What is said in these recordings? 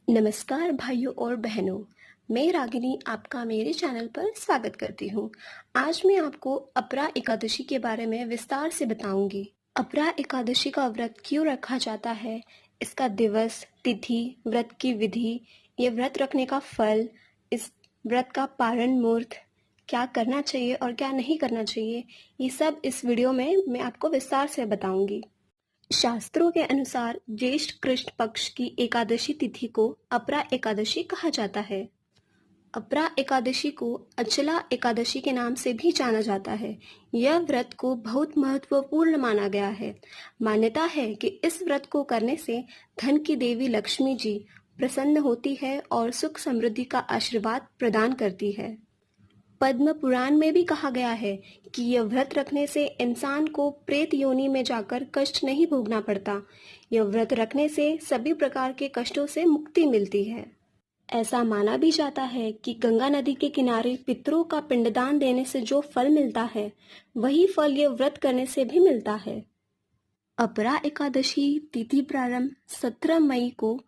नमस्कार भाइयों और बहनों, मैं रागिनी आपका मेरे चैनल पर स्वागत करती हूँ। आज मैं आपको अपरा एकादशी के बारे में विस्तार से बताऊंगी। अपरा एकादशी का व्रत क्यों रखा जाता है, इसका दिवस, तिथि, व्रत की विधि, ये व्रत रखने का फल, इस व्रत का पारण मुहूर्त, क्या करना चाहिए और क्या नहीं करना चाहिए, ये सब इस वीडियो में मैं आपको विस्तार से बताऊंगी। शास्त्रों के अनुसार ज्येष्ठ कृष्ण पक्ष की एकादशी तिथि को अपरा एकादशी कहा जाता है। अपरा एकादशी को अचला एकादशी के नाम से भी जाना जाता है। यह व्रत को बहुत महत्वपूर्ण माना गया है। मान्यता है कि इस व्रत को करने से धन की देवी लक्ष्मी जी प्रसन्न होती है और सुख समृद्धि का आशीर्वाद प्रदान करती है। पद्म पुराण में भी कहा गया है कि यह व्रत रखने से इंसान को प्रेत योनि में जाकर कष्ट नहीं भोगना पड़ता। यह व्रत रखने से सभी प्रकार के कष्टों से मुक्ति मिलती है। ऐसा माना भी जाता है कि गंगा नदी के किनारे पितरों का पिंडदान देने से जो फल मिलता है, वही फल यह व्रत करने से भी मिलता है। अपरा एकादशी तिथि प्रारंभ 17 मई को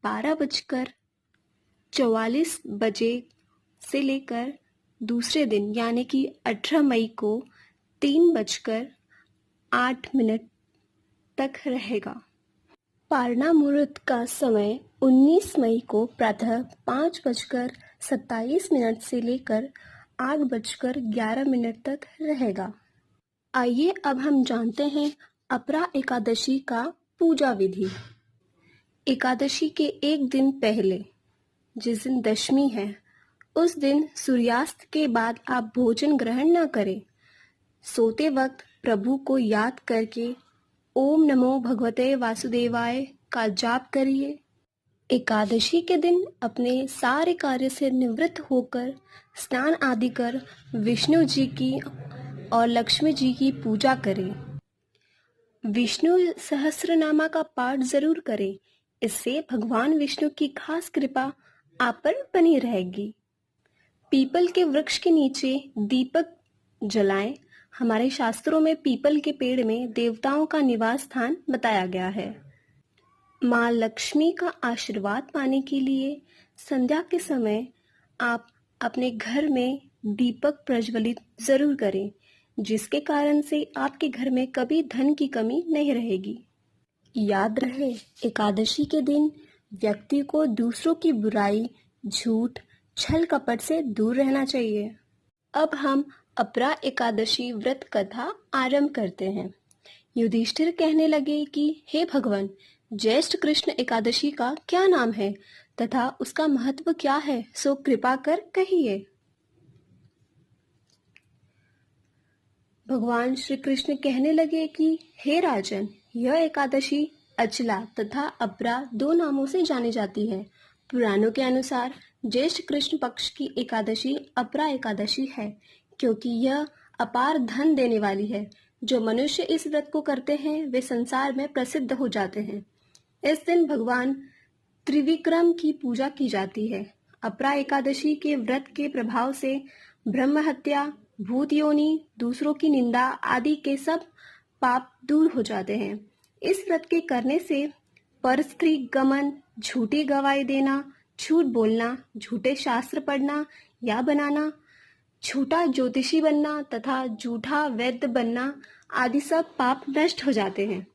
12:44 से लेकर दूसरे दिन यानी कि 18 मई को 3:08 तक रहेगा। पारणा मुहूर्त का समय 19 मई को प्रातः 5:27 से लेकर 8:11 तक रहेगा। आइए अब हम जानते हैं अपरा एकादशी का पूजा विधि। एकादशी के एक दिन पहले, जिस दिन दशमी है, उस दिन सूर्यास्त के बाद आप भोजन ग्रहण न करें। सोते वक्त प्रभु को याद करके ओम नमो भगवते वासुदेवाय का जाप करिए। एकादशी के दिन अपने सारे कार्य से निवृत्त होकर स्नान आदि कर विष्णु जी की और लक्ष्मी जी की पूजा करें। विष्णु सहस्रनामा का पाठ जरूर करें, इससे भगवान विष्णु की खास कृपा आप पर बनी रहेगी। पीपल के वृक्ष के नीचे दीपक जलाएं। हमारे शास्त्रों में पीपल के पेड़ में देवताओं का निवास स्थान बताया गया है। माँ लक्ष्मी का आशीर्वाद पाने के लिए संध्या के समय आप अपने घर में दीपक प्रज्वलित जरूर करें, जिसके कारण से आपके घर में कभी धन की कमी नहीं रहेगी। याद रहे, एकादशी के दिन व्यक्ति को दूसरों की बुराई, झूठ, छल कपट से दूर रहना चाहिए। अब हम अपरा एकादशी व्रत कथा आरंभ करते हैं। युधिष्ठिर कहने लगे कि हे भगवान, ज्येष्ठ कृष्ण एकादशी का क्या नाम है तथा उसका महत्व क्या है, सो कृपा कर कहिए। भगवान श्री कृष्ण कहने लगे कि हे राजन, यह एकादशी अचला तथा अपरा दो नामों से जानी जाती है। पुराणों के अनुसार ज्येष्ठ कृष्ण पक्ष की एकादशी अपरा एकादशी है, क्योंकि यह अपार धन देने वाली है। जो मनुष्य इस व्रत को करते हैं वे संसार में प्रसिद्ध हो जाते हैं। इस दिन भगवान त्रिविक्रम की पूजा की जाती है। अपरा एकादशी के व्रत के प्रभाव से ब्रह्म हत्या, भूत योनि, दूसरों की निंदा आदि के सब पाप दूर हो जाते हैं। इस व्रत के करने से परस्त्री गमन, झूठी गवाही देना, झूठ बोलना, झूठे शास्त्र पढ़ना या बनाना, झूठा ज्योतिषी बनना तथा झूठा वैद्य बनना आदि सब पाप नष्ट हो जाते हैं।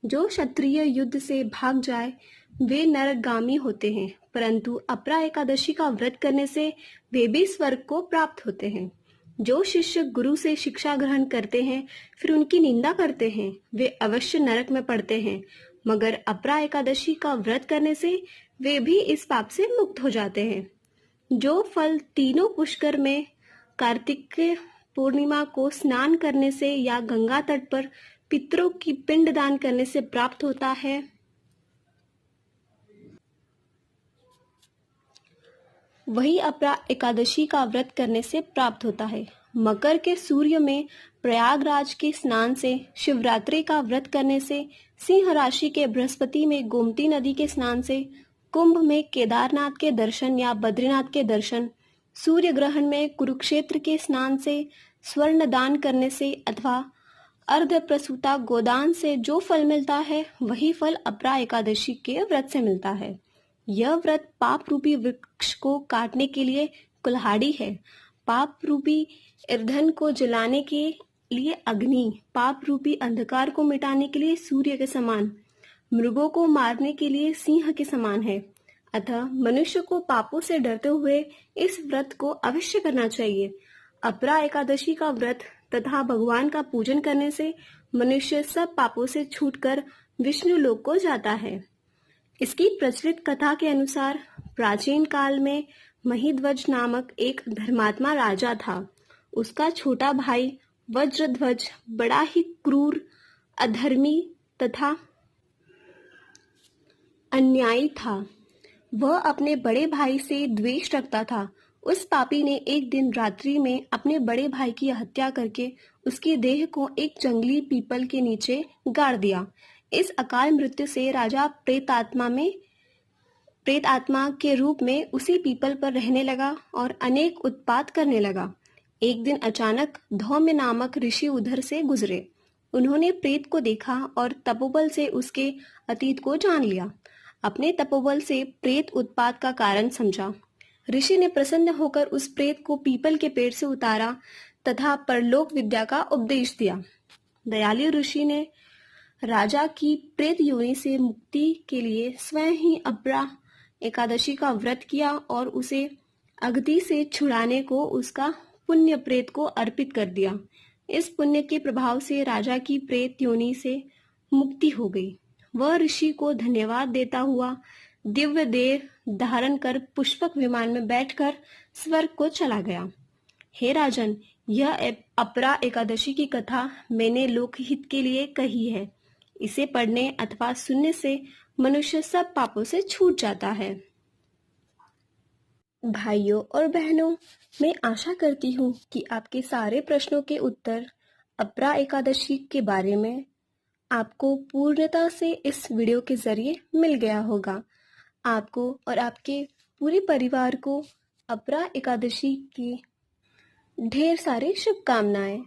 जो क्षत्रिय युद्ध से भाग जाए वे नरकगामी होते हैं, परंतु अपरा एकादशी का व्रत करने से वे भी स्वर्ग को प्राप्त होते हैं। जो शिष्य गुरु से शिक्षा ग्रहण करते हैं फिर उनकी निंदा करते हैं, वे अवश्य नरक में पड़ते हैं, मगर अपरा एकादशी का व्रत करने से वे भी इस पाप से मुक्त हो जाते हैं। जो फल तीनों पुष्कर में कार्तिक पूर्णिमा को स्नान करने से या गंगा तट पर पितरों की पिंड दान करने से प्राप्त होता है, वही अपरा एकादशी का व्रत करने से प्राप्त होता है। मकर के सूर्य में प्रयागराज के स्नान से, शिवरात्रि का व्रत करने से, सिंह राशि के बृहस्पति में गोमती नदी के स्नान से, कुंभ में केदारनाथ के दर्शन या बद्रीनाथ के दर्शन, सूर्य ग्रहण में कुरुक्षेत्र के स्नान से, स्वर्ण दान करने से अथवा अर्ध प्रसूता गोदान से जो फल मिलता है, वही फल अपरा एकादशी के व्रत से मिलता है। यह व्रत पाप रूपी वृक्ष को काटने के लिए कुल्हाड़ी है, पाप रूपी ईंधन को जलाने के लिए अग्नि, पाप रूपी अंधकार को मिटाने के लिए सूर्य के समान, मृगों को मारने के लिए सिंह के समान है। अतः मनुष्य को पापों से डरते हुए इस व्रत को अवश्य करना चाहिए। अपरा एकादशी का व्रत तथा भगवान का पूजन करने से मनुष्य सब पापों से छूटकर विष्णु लोक को जाता है। इसकी प्रचलित कथा के अनुसार प्राचीन काल में महिध्वज नामक एक धर्मात्मा राजा था। उसका छोटा भाई वज्रध्वज बड़ा ही क्रूर, अधर्मी तथा अन्यायी था। वह अपने बड़े भाई से द्वेष रखता था। उस पापी ने एक दिन रात्रि में अपने बड़े भाई की हत्या करके उसकी देह को एक जंगली पीपल के नीचे गाड़ दिया। इस अकाल मृत्यु से राजा प्रेत आत्मा के रूप में उसी पीपल पर रहने लगा और अनेक उत्पात करने लगा। एक दिन अचानक धौम्य नामक ऋषि उधर से गुजरे। उन्होंने प्रेत को देखा और तपोबल से उसके अतीत को जान लिया। अपने तपोबल से प्रेत उत्पात का कारण समझा। ऋषि ने प्रसन्न होकर उस प्रेत को पीपल के पेड़ से उतारा तथा परलोक विद्या का उपदेश दिया। दयालु ऋषि ने राजा की प्रेत योनि से मुक्ति के लिए स्वयं ही अपरा एकादशी का व्रत किया और उसे अगति से छुड़ाने को उसका पुण्य प्रेत को अर्पित कर दिया। इस पुण्य के प्रभाव से राजा की प्रेत योनि से मुक्ति हो गई। वह ऋषि को धन्यवाद देता हुआ दिव्य देह धारण कर पुष्पक विमान में बैठकर स्वर्ग को चला गया। हे राजन, यह अपरा एकादशी की कथा मैंने लोकहित के लिए कही है। इसे पढ़ने अथवा सुनने से मनुष्य सब पापों से छूट जाता है। भाइयों और बहनों, मैं आशा करती हूँ कि आपके सारे प्रश्नों के उत्तर अपरा एकादशी के बारे में आपको पूर्णता से इस वीडियो के जरिए मिल गया होगा। आपको और आपके पूरे परिवार को अपरा एकादशी की ढेर सारी शुभकामनाएं।